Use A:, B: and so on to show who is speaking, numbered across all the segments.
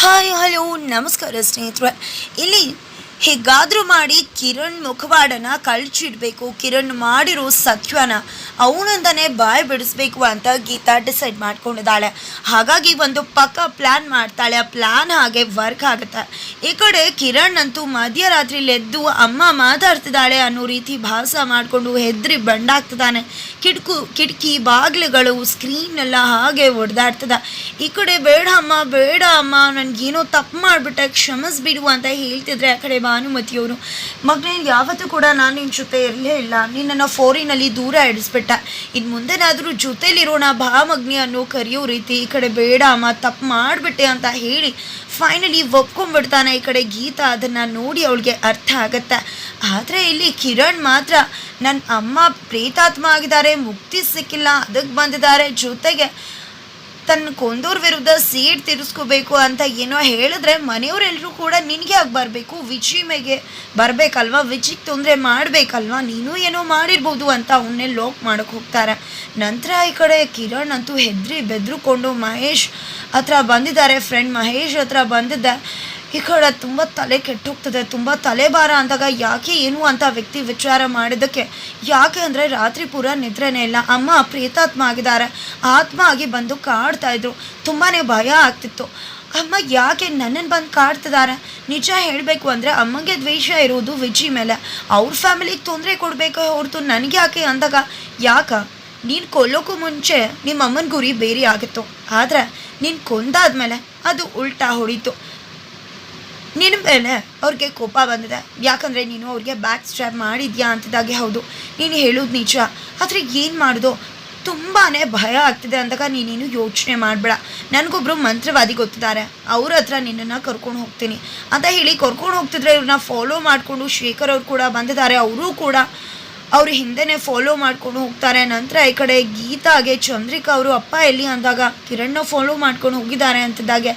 A: Hi hello ನಮಸ್ಕಾರ ಸ್ನೇಹಿತರೆ. ಇಲ್ಲಿ ಹೇಗಾದರೂ ಮಾಡಿ ಕಿರಣ್ ಮುಖವಾಡನ ಕಳ್ಚಿಡ್ಬೇಕು, ಕಿರಣ್ ಮಾಡಿರೋ ಸತ್ಯನ ಅವನಿಂದನೇ ಬಾಯ್ ಬಿಡಿಸ್ಬೇಕು ಅಂತ ಗೀತಾ ಡಿಸೈಡ್ ಮಾಡ್ಕೊಂಡಿದ್ದಾಳೆ. ಹಾಗಾಗಿ ಒಂದು ಪಕ್ಕ ಪ್ಲ್ಯಾನ್ ಮಾಡ್ತಾಳೆ. ಆ ಪ್ಲ್ಯಾನ್ ಹಾಗೆ ವರ್ಕ್ ಆಗುತ್ತೆ. ಈ ಕಡೆ ಕಿರಣ್ ಅಂತೂ ಮಧ್ಯರಾತ್ರಿಲಿ ಎದ್ದು ಅಮ್ಮ ಮಾತಾಡ್ತಿದ್ದಾಳೆ ಅನ್ನೋ ರೀತಿ ಭಾಸ ಮಾಡಿಕೊಂಡು ಹೆದ್ರಿ ಬಂಡಾಗ್ತಿದ್ದಾನೆ. ಕಿಟಕಿ ಬಾಗಿಲುಗಳು ಸ್ಕ್ರೀನ್ ಎಲ್ಲ ಹಾಗೆ ಒಡೆದಾಡ್ತದ. ಈ ಕಡೆ ಬೇಡ ಅಮ್ಮ ನನಗೇನೋ ತಪ್ಪು ಮಾಡಿಬಿಟ್ಟೆ, ಕ್ಷಮಿಸ್ಬಿಡು ಅಂತ ಹೇಳ್ತಿದ್ರೆ ಆ ಕಡೆ ಭಾನುಮತಿಯವರು, ಮಗನೇ ಯಾವತ್ತೂ ಕೂಡ ನಾನು ನಿನ್ನ ಜೊತೆ ಇರಲೇ ಇಲ್ಲ, ನಿನ್ನನ್ನು ಫೋರಿನಲ್ಲಿ ದೂರ ಇಡಿಸ್ಬಿಟ್ಟ, ಇನ್ನು ಮುಂದೆನಾದರೂ ಜೊತೇಲಿರೋಣ ಬಾ ಮಗ್ನಿ ಅನ್ನೋ ಕರೆಯೋ ರೀತಿ. ಈ ಕಡೆ ಬೇಡ ಅಮ್ಮ ತಪ್ಪು ಮಾಡಿಬಿಟ್ಟೆ ಅಂತ ಹೇಳಿ ಫೈನಲಿ ಒಪ್ಕೊಂಡ್ಬಿಡ್ತಾನೆ. ಈ ಕಡೆ ಗೀತಾ ಅದನ್ನು ನೋಡಿ ಅವಳಿಗೆ ಅರ್ಥ ಆಗತ್ತೆ. ಆದರೆ ಇಲ್ಲಿ ಕಿರಣ್ ಮಾತ್ರ ನನ್ನ ಅಮ್ಮ ಪ್ರೇತಾತ್ಮ ಆಗಿದ್ದಾರೆ, ಮುಕ್ತಿ ಸಿಕ್ಕಿಲ್ಲ, ಅದಕ್ಕೆ ಬಂದಿದ್ದಾರೆ, ಜೊತೆಗೆ ತನ್ನ ಕೊಂದೋರ್ ವಿರುದ್ಧ ಸೀಟ್ ತಿರ್ಸ್ಕೋಬೇಕು ಅಂತ ಏನೋ ಹೇಳಿದ್ರೆ ಮನೆಯವರೆಲ್ಲರೂ ಕೂಡ ನಿನಗೆ ಆಗಿ ಬರಬೇಕು, ವಿಜಿ ಮೇಗೆ ಬರಬೇಕಲ್ವಾ, ವಿಜಿಗೆ ತೊಂದರೆ ಮಾಡಬೇಕಲ್ವಾ, ನೀನು ಏನೋ ಮಾಡಿರ್ಬೋದು ಅಂತ ಅವನ್ನೇ ಲಾಕ್ ಮಾಡೋಕ್ಕೆ ಹೋಗ್ತಾರೆ. ನಂತರ ಈ ಕಡೆ ಕಿರಣ್ ಅಂತೂ ಹೆದ್ರಿ ಬೆದ್ರುಕೊಂಡು ಮಹೇಶ್ ಹತ್ರ ಬಂದಿದ್ದಾರೆ. ಫ್ರೆಂಡ್ ಮಹೇಶ್ ಹತ್ರ ಬಂದಿದ್ದೆ. ಈ ಕಡೆ ತುಂಬ ತಲೆ ಕೆಟ್ಟೋಗ್ತದೆ, ತುಂಬ ತಲೆಭಾರ ಅಂದಾಗ ಯಾಕೆ ಏನು ಅಂತ ವ್ಯಕ್ತಿ ವಿಚಾರ ಮಾಡಿದ್ದಕ್ಕೆ, ಯಾಕೆ ಅಂದರೆ ರಾತ್ರಿ ಪೂರ ನಿದ್ರೆನೇ ಇಲ್ಲ, ಅಮ್ಮ ಪ್ರೇತಾತ್ಮ ಆಗಿದ್ದಾರೆ, ಆತ್ಮ ಆಗಿ ಬಂದು ಕಾಡ್ತಾಯಿದ್ರು, ತುಂಬಾ ಭಯ ಆಗ್ತಿತ್ತು. ಅಮ್ಮ ಯಾಕೆ ನನ್ನನ್ನು ಬಂದು ಕಾಡ್ತಿದ್ದಾರೆ? ನಿಜ ಹೇಳಬೇಕು ಅಂದರೆ ಅಮ್ಮಗೆ ದ್ವೇಷ ಇರೋದು ವಿಜಿ ಮೇಲೆ, ಅವ್ರ ಫ್ಯಾಮಿಲಿಗೆ ತೊಂದರೆ ಕೊಡಬೇಕು ಹೊರತು ನನಗೆ ಯಾಕೆ ಅಂದಾಗ, ನೀನು ಕೊಲ್ಲೋಕ್ಕೂ ಮುಂಚೆ ನಿಮ್ಮ ಅಮ್ಮನ ಗುರಿ ಬೇರೆ ಆಗಿತ್ತು, ಆದರೆ ನೀನು ಕೊಂದಾದ್ಮೇಲೆ ಅದು ಉಲ್ಟಾ ಹೊಡಿತು. ನಿನ್ನ ಮೇಲೆ ಅವ್ರಿಗೆ ಕೋಪ ಬಂದಿದೆ, ಯಾಕಂದರೆ ನೀನು ಅವ್ರಿಗೆ ಬ್ಯಾಕ್ ಸ್ಟ್ರ್ಯಾಪ್ ಮಾಡಿದ್ಯಾ ಅಂತಿದ್ದಾಗೆ. ಹೌದು, ನೀನು ಹೇಳೋದು ನಿಜ, ಆದರೆ ಏನು ಮಾಡೋದು, ತುಂಬಾ ಭಯ ಆಗ್ತಿದೆ ಅಂದಾಗ ನೀನೇನು ಯೋಚನೆ ಮಾಡಬೇಡ, ನನಗೊಬ್ಬರು ಮಂತ್ರವಾದಿ ಗೊತ್ತಿದ್ದಾರೆ, ಅವ್ರ ಹತ್ರ ನಿನ್ನನ್ನು ಕರ್ಕೊಂಡು ಹೋಗ್ತೀನಿ ಅಂತ ಹೇಳಿ ಕರ್ಕೊಂಡು ಹೋಗ್ತಿದ್ರೆ ಇವ್ರನ್ನ ಫಾಲೋ ಮಾಡಿಕೊಂಡು ಶೇಖರ್ ಅವ್ರು ಕೂಡ ಬಂದಿದ್ದಾರೆ. ಅವರು ಕೂಡ ಅವ್ರ ಹಿಂದೆನೇ ಫಾಲೋ ಮಾಡ್ಕೊಂಡು ಹೋಗ್ತಾರೆ. ನಂತರ ಈ ಕಡೆ ಗೀತಾಗೆ ಚಂದ್ರಿಕಾ ಅವರು ಅಪ್ಪ ಎಲ್ಲಿ ಅಂದಾಗ ಕಿರಣ್ನ ಫಾಲೋ ಮಾಡ್ಕೊಂಡು ಹೋಗಿದ್ದಾರೆ ಅಂತಿದ್ದಾಗೆ.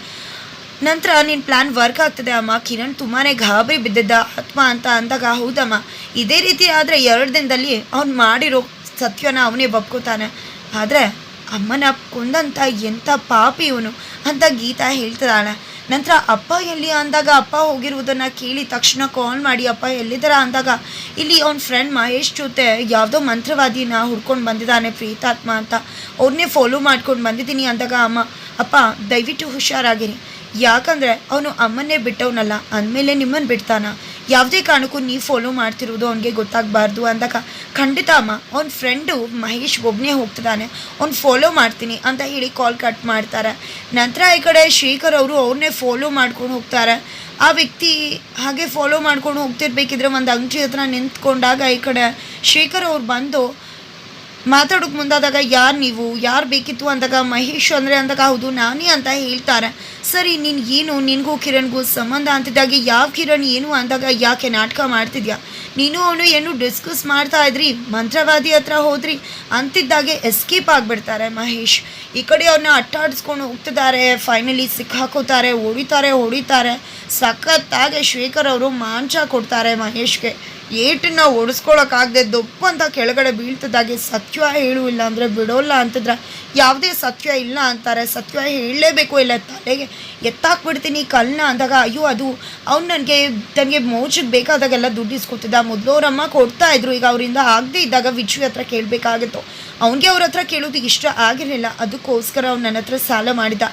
A: ನಂತರ ನಿನ್ನ ಪ್ಲ್ಯಾನ್ ವರ್ಕ್ ಆಗ್ತದೆ ಅಮ್ಮ, ಕಿರಣ್ ತುಂಬಾ ಗಾಬರಿ ಬಿದ್ದಿದ್ದ ಆತ್ಮ ಅಂತ ಅಂದಾಗ, ಹೌದಮ್ಮ ಇದೇ ರೀತಿ ಆದರೆ 2 ದಿನದಲ್ಲಿ ಅವ್ನು ಮಾಡಿರೋ ಸತ್ಯನ ಅವನೇ ಒಪ್ಕೋತಾನೆ, ಆದರೆ ಅಮ್ಮನ ಕೊಂದಂಥ ಎಂಥ ಪಾಪಿ ಇವನು ಅಂತ ಗೀತಾ ಹೇಳ್ತಿದ್ದಾಳೆ. ನಂತರ ಅಪ್ಪ ಎಲ್ಲಿ ಅಂದಾಗ ಅಪ್ಪ ಹೋಗಿರುವುದನ್ನು ಕೇಳಿ ತಕ್ಷಣ ಕಾಲ್ ಮಾಡಿ ಅಪ್ಪ ಎಲ್ಲಿದ್ದಾರ ಅಂದಾಗ, ಇಲ್ಲಿ ಅವ್ನ ಫ್ರೆಂಡ್ ಮಹೇಶ್ ಜೊತೆ ಯಾವುದೋ ಮಂತ್ರವಾದಿನ ಹುಡ್ಕೊಂಡು ಬಂದಿದ್ದಾನೆ ಪ್ರೇತಾತ್ಮ ಅಂತ, ಅವ್ರನ್ನೇ ಫಾಲೋ ಮಾಡ್ಕೊಂಡು ಬಂದಿದ್ದೀನಿ ಅಂದಾಗ, ಅಪ್ಪ ದಯವಿಟ್ಟು ಹುಷಾರಾಗಿರಿ, ಯಾಕಂದರೆ ಅವನು ಅಮ್ಮನ್ನೇ ಬಿಟ್ಟವನಲ್ಲ, ಅಂದಮೇಲೆ ನಿಮ್ಮನ್ನು ಬಿಡ್ತಾನ, ಯಾವುದೇ ಕಾರಣಕ್ಕೂ ನೀವು ಫಾಲೋ ಮಾಡ್ತಿರೋದು ಅವನಿಗೆ ಗೊತ್ತಾಗಬಾರ್ದು ಅಂದಾಗ, ಖಂಡಿತ ಅಮ್ಮ ಅವ್ನ ಫ್ರೆಂಡು ಮಹೇಶ್ ಒಬ್ಬನೇ ಹೋಗ್ತಿದ್ದಾನೆ, ಅವ್ನು ಫಾಲೋ ಮಾಡ್ತೀನಿ ಅಂತ ಹೇಳಿ ಕಾಲ್ ಕಟ್ ಮಾಡ್ತಾರೆ. ನಂತರ ಈ ಕಡೆ ಶೇಖರ್ ಅವರು ಅವ್ರನ್ನೇ ಫಾಲೋ ಮಾಡ್ಕೊಂಡು ಹೋಗ್ತಾರೆ. ಆ ವ್ಯಕ್ತಿ ಹಾಗೆ ಫಾಲೋ ಮಾಡ್ಕೊಂಡು ಹೋಗ್ತಿರ್ಬೇಕಿದ್ರೆ ಒಂದು ಅಂಗಡಿ ಹತ್ರ ನಿಂತ್ಕೊಂಡಾಗ ಈ ಕಡೆ ಶೇಖರ್ ಅವ್ರು ಬಂದು ಮಾತಾಡೋಕೆ ಮುಂದಾದಾಗ, ನೀವು ಯಾರು ಬೇಕಿತ್ತು ಅಂದಾಗ ಮಹೇಶ್ ಅಂದರೆ ಅಂದಾಗ, ಹೌದು ನಾನೇ ಅಂತ ಹೇಳ್ತಾರೆ. ಸರಿ ನೀನು ಏನು, ನಿನಗೂ ಕಿರಣ್ಗೂ ಸಂಬಂಧ ಅಂತಿದ್ದಾಗೆ, ಯಾವ ಕಿರಣ್ ಏನು ಅಂದಾಗ, ಯಾಕೆ ನಾಟಕ ಮಾಡ್ತಿದ್ಯಾ, ನೀನು ಅವನು ಏನು ಡಿಸ್ಕಸ್ ಮಾಡ್ತಾ ಇದ್ರಿ, ಮಂತ್ರವಾದಿ ಹತ್ರ ಹೋದ್ರಿ ಅಂತಿದ್ದಾಗೆ ಎಸ್ಕೇಪ್ ಆಗಿಬಿಡ್ತಾರೆ ಮಹೇಶ್. ಈ ಕಡೆ ಅವ್ರನ್ನ ಅಟ್ಟಾಡಿಸ್ಕೊಂಡು ಹೋಗ್ತಿದ್ದಾರೆ. ಫೈನಲಿ ಸಿಕ್ಕಾಕೋತಾರೆ, ಹೊಡಿತಾರೆ. ಸಖತ್ತಾಗೆ ಶೇಖರ್ ಅವರು ಮಾಂಚ ಕೊಡ್ತಾರೆ ಮಹೇಶ್ಗೆ. ಏಟನ್ನ ಓಡಿಸ್ಕೊಳಕ್ಕಾಗದೆ ದೊಪ್ಪು ಅಂತ ಕೆಳಗಡೆ ಬೀಳ್ತಿದ್ದಾಗೆ, ಸತ್ಯ ಹೇಳು ಇಲ್ಲ ಅಂದರೆ ಬಿಡೋಲ್ಲ ಅಂತಿದ್ರೆ, ಯಾವುದೇ ಸತ್ಯ ಇಲ್ಲ ಅಂತಾರೆ, ಸತ್ಯ ಹೇಳಲೇಬೇಕು, ಇಲ್ಲ ತಲೆಗೆ ಎತ್ತಾಕ್ಬಿಡ್ತೀನಿ ಕಲ್ಲನ್ನ ಅಂದಾಗ, ಅಯ್ಯೋ ಅದು ಅವ್ನು ತನಗೆ ಮೋಚಿಗೆ ಬೇಕಾದಾಗೆಲ್ಲ ದುಡ್ಡು ಇಸ್ಕೊತಿದ್ದ, ಮೊದಲು ಅವರಮ್ಮ ಕೊಡ್ತಾಯಿದ್ರು, ಈಗ ಅವರಿಂದ ಆಗದೆ ಇದ್ದಾಗ ವಿಜಯ್ ಹತ್ರ ಕೇಳಬೇಕಾಗಿತ್ತು, ಅವನಿಗೆ ಅವ್ರ ಹತ್ರ ಕೇಳೋದು ಇಷ್ಟ ಆಗಿರಲಿಲ್ಲ, ಅದಕ್ಕೋಸ್ಕರ ಅವ್ನು ನನ್ನ ಹತ್ರ ಸಾಲ ಮಾಡಿದ,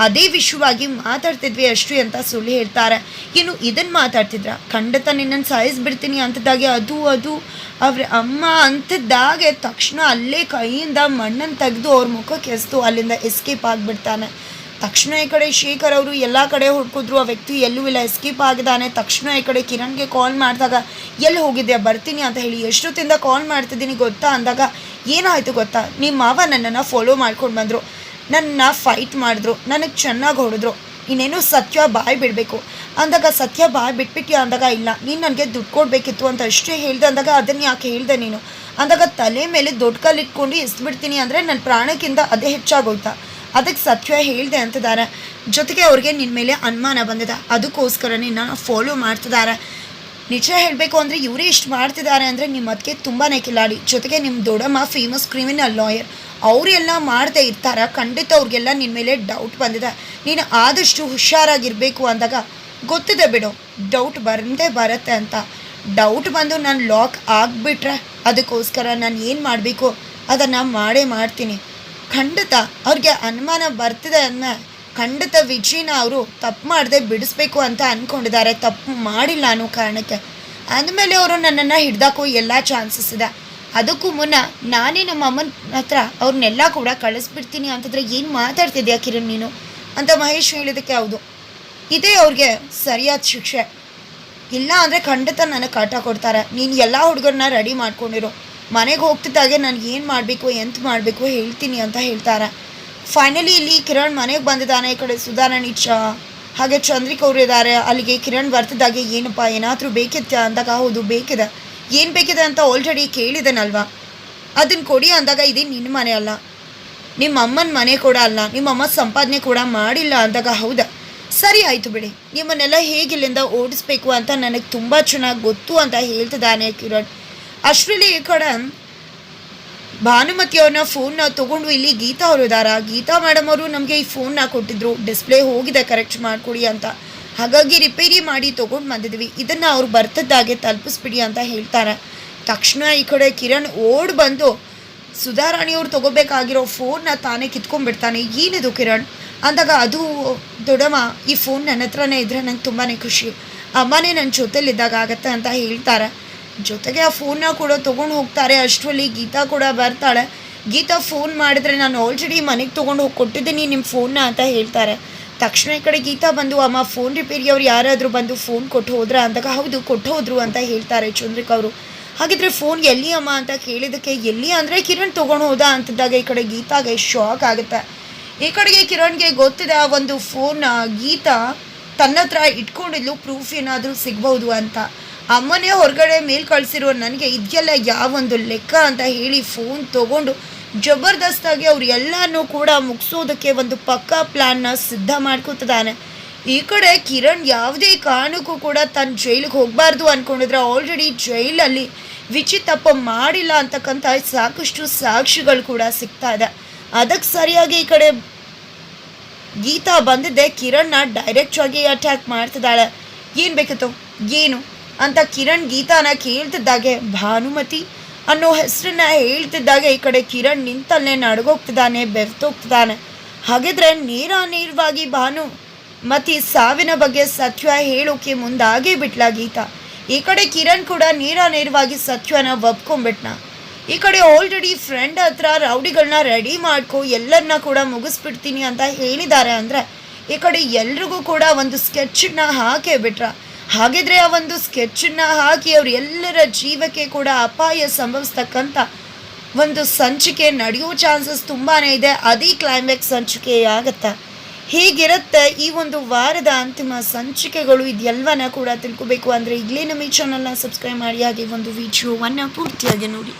A: ಅದೇ ವಿಷಯವಾಗಿ ಮಾತಾಡ್ತಿದ್ವಿ ಅಷ್ಟು ಅಂತ ಸುಳ್ಳು ಹೇಳ್ತಾರೆ. ಇನ್ನು ಇದನ್ನು ಮಾತಾಡ್ತಿದ್ರ, ಖಂಡಿತ ನಿನ್ನನ್ನು ಸಾಯಿಸ್ಬಿಡ್ತೀನಿ ಅಂತಿದ್ದಾಗೆ, ಅದು ಅವ್ರ ಅಮ್ಮ ಅಂತಿದ್ದಾಗೆ ತಕ್ಷಣ ಅಲ್ಲೇ ಕೈಯಿಂದ ಮಣ್ಣನ್ನು ತೆಗೆದು ಅವ್ರ ಮುಖಕ್ಕೆ ಎಸ್ದು ಅಲ್ಲಿಂದ ಎಸ್ಕೇಪ್ ಆಗಿಬಿಡ್ತಾನೆ. ತಕ್ಷಣ ಈ ಕಡೆ ಶೇಖರ್ ಅವರು ಎಲ್ಲ ಕಡೆ ಹುಡ್ಕಿದ್ರು, ಆ ವ್ಯಕ್ತಿ ಎಲ್ಲೂ ಇಲ್ಲ, ಎಸ್ಕೇಪ್ ಆಗಿದ್ದಾನೆ. ತಕ್ಷಣ ಈ ಕಡೆ ಕಿರಣ್ಗೆ ಕಾಲ್ ಮಾಡಿದಾಗ, ಎಲ್ಲಿ ಹೋಗಿದ್ಯಾ ಬರ್ತೀನಿ ಅಂತ ಹೇಳಿ, ಎಷ್ಟೊತ್ತಿಂದ ಕಾಲ್ ಮಾಡ್ತಿದ್ದೀನಿ ಗೊತ್ತಾ ಅಂದಾಗ, ಏನಾಯಿತು ಗೊತ್ತಾ, ನಿಮ್ಮ ಮಾವ ನನ್ನನ್ನು ಫಾಲೋ ಮಾಡ್ಕೊಂಡು ಬಂದರು, ನನ್ನ ಫೈಟ್ ಮಾಡಿದ್ರು, ನನಗೆ ಚೆನ್ನಾಗಿ ಹೊಡೆದ್ರು, ಇನ್ನೇನು ಸತ್ಯ ಬಾಯ್ ಬಿಡಬೇಕು ಅಂದಾಗ, ಸತ್ಯ ಬಾಯ್ ಬಿಟ್ಬಿಟ್ಯಾ ಅಂದಾಗ, ಇಲ್ಲ ನೀನು ನನಗೆ ದುಡ್ಡು ಕೊಡಬೇಕಿತ್ತು ಅಂತ ಅಷ್ಟೇ ಹೇಳ್ದೆ ಅಂದಾಗ, ಅದನ್ನು ಯಾಕೆ ಹೇಳ್ದೆ ನೀನು ಅಂದಾಗ, ತಲೆ ಮೇಲೆ ದೊಡ್ಡ ಕಲ್ಲು ಇಟ್ಕೊಂಡು ಎಸ್ಬಿಡ್ತೀನಿ ಅಂದರೆ ನನ್ನ ಪ್ರಾಣಕ್ಕಿಂತ ಅದೇ ಹೆಚ್ಚಾಗೋಯ್ತಾ, ಅದಕ್ಕೆ ಸತ್ಯ ಹೇಳಿದೆ ಅಂತಿದ್ದಾರೆ. ಜೊತೆಗೆ ಅವ್ರಿಗೆ ನಿನ್ನ ಮೇಲೆ ಅನುಮಾನ ಬಂದಿದೆ, ಅದಕ್ಕೋಸ್ಕರ ನಿನ್ನ ಫಾಲೋ ಮಾಡ್ತಿದ್ದಾರೆ. ನಿಜ ಹೇಳಬೇಕು ಅಂದರೆ ಇವರೇ ಇಷ್ಟು ಮಾಡ್ತಿದ್ದಾರೆ ಅಂದರೆ ನಿಮ್ಮ ಅದಕ್ಕೆ ತುಂಬಾ ಕಿಲಾಡಿ. ಜೊತೆಗೆ ನಿಮ್ಮ ದೊಡ್ಡಮ್ಮ ಫೇಮಸ್ ಕ್ರಿಮಿನಲ್ ಲಾಯರ್, ಅವರೆಲ್ಲ ಮಾಡದೇ ಇರ್ತಾರ? ಖಂಡಿತ ಅವ್ರಿಗೆಲ್ಲ ನಿನ್ನ ಮೇಲೆ ಡೌಟ್ ಬಂದಿದೆ. ನೀನು ಆದಷ್ಟು ಹುಷಾರಾಗಿರಬೇಕು ಅಂದಾಗ ಗೊತ್ತಿದೆ ಬಿಡು, ಡೌಟ್ ಬಂದೇ ಬರುತ್ತೆ ಅಂತ. ಡೌಟ್ ಬಂದು ನಾನು ಲಾಕ್ ಆಗಿಬಿಟ್ರೆ ಅದಕ್ಕೋಸ್ಕರ ನಾನು ಏನು ಮಾಡಬೇಕು ಅದನ್ನು ಮಾಡೇ ಮಾಡ್ತೀನಿ. ಖಂಡಿತ ಅವ್ರಿಗೆ ಅನುಮಾನ ಬರ್ತಿದೆ ಅನ್ನೋ ಖಂಡಿತ ವಿಜಯನ ಅವರು ತಪ್ಪು ಮಾಡದೆ ಬಿಡಿಸ್ಬೇಕು ಅಂತ ಅಂದ್ಕೊಂಡಿದ್ದಾರೆ, ತಪ್ಪು ಮಾಡಿಲ್ಲ ಅನ್ನೋ ಕಾರಣಕ್ಕೆ. ಅಂದಮೇಲೆ ಅವರು ನನ್ನನ್ನು ಹಿಡ್ದಾಕೋ ಎಲ್ಲ ಚಾನ್ಸಸ್ ಇದೆ. ಅದಕ್ಕೂ ಮುನ್ನ ನಾನೇ ನಮ್ಮ ಅಮ್ಮನ ಹತ್ರ ಅವ್ರನ್ನೆಲ್ಲ ಕೂಡ ಕಳಿಸ್ಬಿಡ್ತೀನಿ ಅಂತಂದರೆ ಏನು ಮಾತಾಡ್ತಿದ್ಯಾ ಕಿರಣ್ ನೀನು ಅಂತ ಮಹೇಶ್ ಹೇಳಿದ್ದಕ್ಕೆ ಹೌದು, ಇದೇ ಅವ್ರಿಗೆ ಸರಿಯಾದ ಶಿಕ್ಷೆ. ಇಲ್ಲ ಅಂದರೆ ಖಂಡಿತ ನನಗೆ ಕಾಟ ಕೊಡ್ತಾರೆ. ನೀನು ಎಲ್ಲ ಹುಡುಗರನ್ನ ರೆಡಿ ಮಾಡ್ಕೊಂಡಿರೋ, ಮನೆಗೆ ಹೋಗ್ತಿದ್ದಾಗೆ ನಾನು ಏನು ಮಾಡಬೇಕು ಎಂತ ಮಾಡಬೇಕು ಹೇಳ್ತೀನಿ ಅಂತ ಹೇಳ್ತಾರೆ. ಫೈನಲಿ ಇಲ್ಲಿ ಕಿರಣ್ ಮನೆಗೆ ಬಂದಿದ್ದಾನೆ. ಈ ಕಡೆ ಸುಧಾರಾಣಿ ಹಾಗೆ ಚಂದ್ರಿಕಾ ಅವರು ಇದ್ದಾರೆ. ಅಲ್ಲಿಗೆ ಕಿರಣ್ ಬರ್ತಿದ್ದಾಗೆ ಏನಪ್ಪ ಏನಾದರೂ ಬೇಕಿತ್ತ ಅಂದಾಗ ಹೌದು ಬೇಕಿದೆ. ಏನು ಬೇಕಿದೆ ಅಂತ ಆಲ್ರೆಡಿ ಕೇಳಿದೆನಲ್ವಾ, ಅದನ್ನು ಕೊಡಿ ಅಂದಾಗ ಇದೇ ನಿನ್ನ ಮನೆ ಅಲ್ಲ, ನಿಮ್ಮ ಅಮ್ಮನ ಮನೆ ಕೂಡ ಅಲ್ಲ, ನಿಮ್ಮಮ್ಮ ಸಂಪಾದನೆ ಕೂಡ ಮಾಡಿಲ್ಲ ಅಂದಾಗ ಹೌದಾ ಸರಿ ಆಯಿತು ಬಿಡಿ, ನಿಮ್ಮನ್ನೆಲ್ಲ ಹೇಗಿಲ್ಲಿಂದ ಓಡಿಸ್ಬೇಕು ಅಂತ ನನಗೆ ತುಂಬ ಚೆನ್ನಾಗಿ ಗೊತ್ತು ಅಂತ ಹೇಳ್ತಿದ್ದಾನೆ ಕಿರಣ್. ಅಷ್ಟರಲ್ಲಿ ಈ ಕಡೆ ಭಾನುಮತಿ ಅವ್ರನ್ನ ಫೋನ್ನ ತೊಗೊಂಡು ಇಲ್ಲಿ ಗೀತಾ ಅವರು ಇದ್ದಾರೆ. ಗೀತಾ ಮೇಡಮ್ ಅವರು ನಮಗೆ ಈ ಫೋನ್ನ ಕೊಟ್ಟಿದ್ರು, ಡಿಸ್ಪ್ಲೇ ಹೋಗಿದೆ ಕರೆಕ್ಟ್ ಮಾಡಿಕೊಡಿ ಅಂತ. ಹಾಗಾಗಿ ರಿಪೇರಿ ಮಾಡಿ ತೊಗೊಂಡು ಬಂದಿದ್ವಿ, ಇದನ್ನು ಅವ್ರು ಬರ್ತಿದ್ದಾಗೆ ತಲುಪಿಸ್ಬಿಡಿ ಅಂತ ಹೇಳ್ತಾರೆ. ತಕ್ಷಣ ಈ ಕಡೆ ಕಿರಣ್ ಓಡ್ ಬಂದು ಸುಧಾರಾಣಿಯವ್ರು ತೊಗೋಬೇಕಾಗಿರೋ ಫೋನ್ನ ತಾನೇ ಕಿತ್ಕೊಂಡ್ಬಿಡ್ತಾನೆ. ಏನಿದು ಕಿರಣ್ ಅಂದಾಗ ಅದು ದೊಡ್ಡಮ್ಮ ಈ ಫೋನ್ ನನ್ನ ಹತ್ರನೇ ಇದ್ದರೆ ನಂಗೆ ತುಂಬಾ ಖುಷಿ, ಅಮ್ಮನೇ ನನ್ನ ಜೊತೆಲಿದ್ದಾಗ ಆಗತ್ತೆ ಅಂತ ಹೇಳ್ತಾರೆ. ಜೊತೆಗೆ ಆ ಫೋನ್ನ ಕೂಡ ತೊಗೊಂಡು ಹೋಗ್ತಾರೆ. ಅಷ್ಟರಲ್ಲಿ ಗೀತಾ ಕೂಡ ಬರ್ತಾಳೆ. ಗೀತಾ ಫೋನ್ ಮಾಡಿದ್ರೆ ನಾನು ಆಲ್ರೆಡಿ ಮನೆಗೆ ತೊಗೊಂಡು ಹೋಗಿ ಕೊಟ್ಟಿದ್ದೀನಿ ನಿಮ್ಮ ಫೋನ್ನ ಅಂತ ಹೇಳ್ತಾರೆ. ತಕ್ಷಣ ಈ ಕಡೆ ಗೀತಾ ಬಂದು ಅಮ್ಮ ಫೋನ್ ರಿಪೇರಿಯವ್ರು ಯಾರಾದರೂ ಬಂದು ಫೋನ್ ಕೊಟ್ಟು ಹೋದ್ರ ಅಂದಾಗ ಹೌದು ಕೊಟ್ಟು ಹೋದ್ರು ಅಂತ ಹೇಳ್ತಾರೆ ಚಂದ್ರಿಕಾ ಅವರು. ಹಾಗಿದ್ರೆ ಫೋನ್ ಎಲ್ಲಿ ಅಮ್ಮ ಅಂತ ಕೇಳಿದ್ದಕ್ಕೆ ಎಲ್ಲಿ ಅಂದರೆ ಕಿರಣ್ ತೊಗೊಂಡು ಹೋದ ಅಂತಿದ್ದಾಗ ಈ ಕಡೆ ಗೀತಾಗೆ ಶಾಕ್ ಆಗುತ್ತೆ. ಈ ಕಡೆಗೆ ಕಿರಣ್ಗೆ ಗೊತ್ತಿದೆ ಆ ಒಂದು ಫೋನ್ನ ಗೀತಾ ತನ್ನ ಹತ್ರ ಇಟ್ಕೊಂಡಿದ್ಲು, ಪ್ರೂಫ್ ಏನಾದರೂ ಸಿಗ್ಬೋದು ಅಂತ. ಅಮ್ಮನೇ ಹೊರಗಡೆ ಮೇಲ್ ಕಳಿಸಿರೋ ನನಗೆ ಇದೆಲ್ಲ ಯಾವೊಂದು ಲೆಕ್ಕ ಅಂತ ಹೇಳಿ ಫೋನ್ ತೊಗೊಂಡು ಜಬರ್ದಸ್ತಾಗಿ ಅವ್ರು ಎಲ್ಲನೂ ಕೂಡ ಮುಗಿಸೋದಕ್ಕೆ ಒಂದು ಪಕ್ಕಾ ಪ್ಲ್ಯಾನ್ನ ಸಿದ್ಧ ಮಾಡ್ಕೊತಿದ್ದಾನೆ. ಈ ಕಡೆ ಕಿರಣ್ ಯಾವುದೇ ಕಾರಣಕ್ಕೂ ಕೂಡ ತನ್ನ ಜೈಲಿಗೆ ಹೋಗಬಾರ್ದು ಅಂದ್ಕೊಂಡಿದ್ರೆ ಆಲ್ರೆಡಿ ಜೈಲಲ್ಲಿ ವಿಚಿ ತಪ್ಪು ಮಾಡಿಲ್ಲ ಅಂತಕ್ಕಂಥ ಸಾಕಷ್ಟು ಸಾಕ್ಷಿಗಳು ಕೂಡ ಸಿಗ್ತಾ ಇದೆ. ಅದಕ್ಕೆ ಸರಿಯಾಗಿ ಈ ಕಡೆ ಗೀತಾ ಬಂದಿದ್ದೆ ಕಿರಣ್ನ ಡೈರೆಕ್ಟ್ ಆಗಿ ಅಟ್ಯಾಕ್ ಮಾಡ್ತಿದ್ದಾಳೆ. ಏನು ಬೇಕಿತ್ತು ಏನು ಅಂತ ಕಿರಣ್ ಗೀತಾನ ಕೇಳ್ತಿದ್ದಾಗೆ ಭಾನುಮತಿ ಅನ್ನೋ ಹೆಸರನ್ನ ಹೇಳ್ತಿದ್ದಾಗೆ ಈ ಕಡೆ ಕಿರಣ್ ನಿಂತಲ್ಲೇ ನಡ್ಗೋಗ್ತಿದ್ದಾನೆ, ಬೆವ್ತೋಗ್ತಿದ್ದಾನೆ. ಹಾಗಿದ್ರೆ ನೇರವಾಗಿ ಭಾನುಮತಿ ಸಾವಿನ ಬಗ್ಗೆ ಸತ್ಯ ಹೇಳೋಕೆ ಮುಂದಾಗೇ ಬಿಟ್ಲ ಗೀತಾ. ಈ ಕಡೆ ಕಿರಣ್ ಕೂಡ ನೇರವಾಗಿ ಸತ್ಯನ ಒಪ್ಕೊಂಡ್ಬಿಟ್ನ. ಈ ಕಡೆ ಆಲ್ರೆಡಿ ಫ್ರೆಂಡ್ ಹತ್ರ ರೌಡಿಗಳನ್ನ ರೆಡಿ ಮಾಡ್ಕೊ ಎಲ್ಲರನ್ನ ಕೂಡ ಮುಗಿಸ್ಬಿಡ್ತೀನಿ ಅಂತ ಹೇಳಿದ್ದಾರೆ. ಅಂದರೆ ಈ ಕಡೆ ಎಲ್ರಿಗೂ ಕೂಡ ಒಂದು ಸ್ಕೆಚನ್ನ ಹಾಕೇ ಬಿಟ್ರ. ಹಾಗಿದ್ರೆ ಆ ಒಂದು ಸ್ಕೆಚನ್ನ ಹಾಕಿ ಅವ್ರು ಎಲ್ಲರ ಜೀವಕ್ಕೆ ಕೂಡ ಅಪಾಯ ಸಂಭವಿಸ್ತಕ್ಕಂಥ ಒಂದು ಸಂಚಿಕೆ ನಡೆಯೋ ಚಾನ್ಸಸ್ ತುಂಬಾ ಇದೆ. ಅದೇ ಕ್ಲೈಮ್ಯಾಕ್ಸ್ ಸಂಚಿಕೆ ಆಗುತ್ತೆ. ಹೀಗಿರುತ್ತೆ ಈ ಒಂದು ವಾರದ ಅಂತಿಮ ಸಂಚಿಕೆಗಳು. ಇದೆಲ್ಲವನ್ನ ಕೂಡ ತಿಳ್ಕೊಬೇಕು ಅಂದರೆ ಈಗಲೇ ನಮ್ಮ ಈ ಚಾನಲ್ನ ಸಬ್ಸ್ಕ್ರೈಬ್ ಮಾಡಿ, ಹಾಗೆ ಒಂದು ವಿಡಿಯೋವನ್ನು ಪೂರ್ತಿಯಾಗಿ ನೋಡಿ.